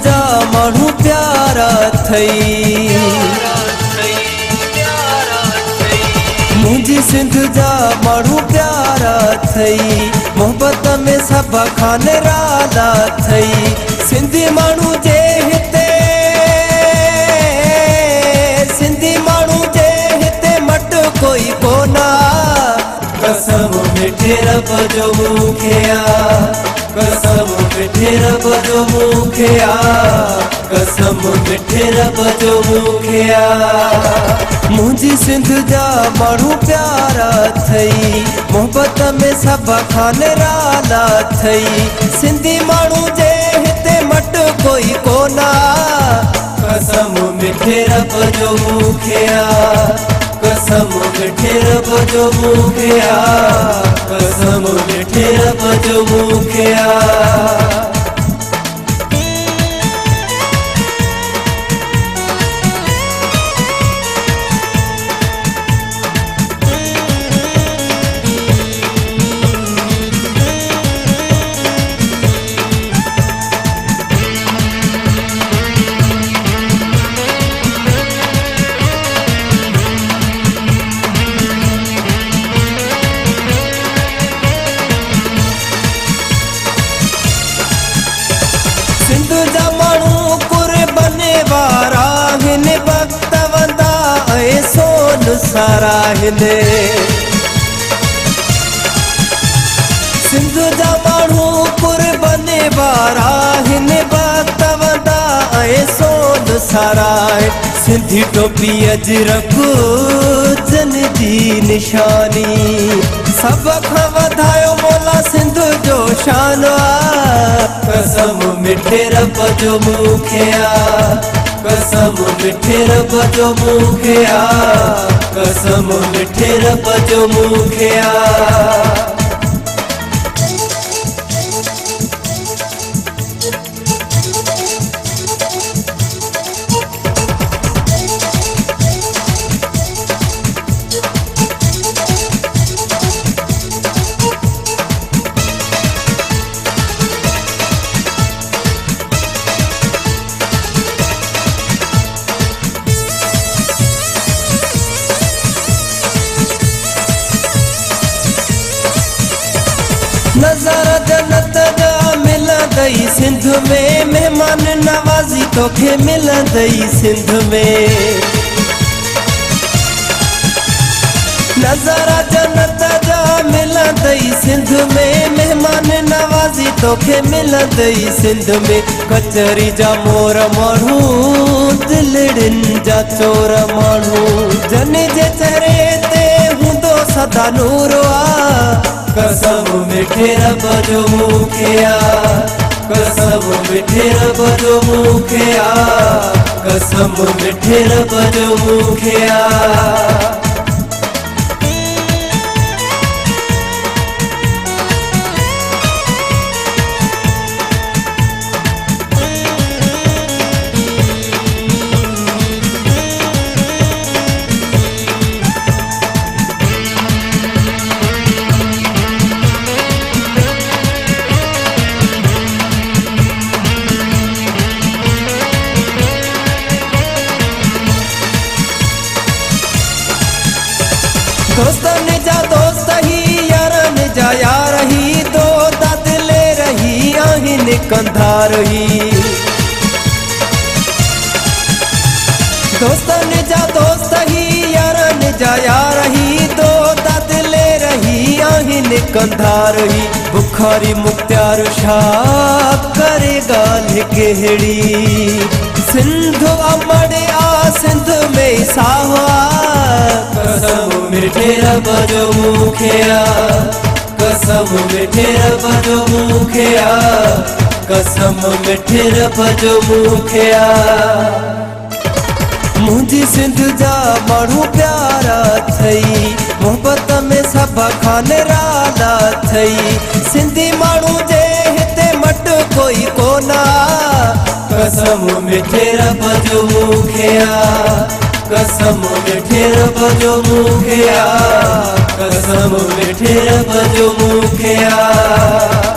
जा माण्हू प्यारा थई, मुंहिंजी सिंध जा माण्हू प्यारा थई, मोहब्बत में सब खाने राला थई। सिंधी माण्हू जे हिते, सिंधी माण्हू जे हिते मट कोई कोना, कसम मिठे रब जो मूंखे आ, कसम मिठे रब जो मूंखे आ, कसम मिठे रब जो मूंखे आ। मुंहिंजी सिंध जा माण्हू प्यारा थई, मोहब्बत में सब खाने राला थई। सिंधी माण्हू जे हिते मट कोई कोना, कसम मिठे रब जो मूंखे आ, कसम मिठे रब जो मूंखे आ, कसम मिठे रब जो मूंखे आ। सिंध जा माण्हू कुर्बाने वारा हिन, वक्त वंदा ऐं सोन सारा हिन। सिंध जा माण्हू कुर्बाने वारा हिन, वक्त वंदा ऐं सोन सारा हिन। सिंधी टोपी अजरक जन जी निशानी, सब खां वधायो मौला सिंध जो शान आ। कसम मिठे रब जो मूंखे आ, कसम मिठे रब जो मूंखे आ, कसम मिठे रब जो मूंखे आ। नज़ारा जन्नत जा मिलंदई सिंध में, मेहमान नवाज़ी तोखे मिलंदई सिंध में। नज़ारा जन्नत जा मिलंदई सिंध में, मेहमान नवाज़ी तोखे मिलंदई सिंध में। कचहरी जा मोर माण्हू, दिलड़िन जा चोर माण्हू, जन जे चेहरे ते हूंदो सदा नूर आ। कसम मिठे रब जो मूंखे आ, कसम मिठे रब जो मूंखे आ, कसम मिठे रब जो मूंखे आ। दोस्तन जा दोस्त ही, यारन जा यार ही, दो दिले रही आहिन कंधार ही। दोस्तन जा दोस्त ही, यारन जा यार ही, दो दिले रही आहिन कंधार ही। बुखारी मुख्तियार शाह करे गाल केहड़ी, सिंध अमड़ आ सिंध में सावा। कसम मिठे रब जो मूंखे आ, कसम मिठे रब जो मूंखे आ, कसम मिठे रब जो मूंखे आ। मुंहिंजी सिंध जा माण्हू प्यारा थई, मोहब्बत में सब खाने राला थई। सिंधी माण्हू जे हिते मट कोई कोना, कसम मिठे रब जो मूंखे आ, कसम मिठे रब जो मूंखे आ, कसम मिठे रब जो मूंखे आ।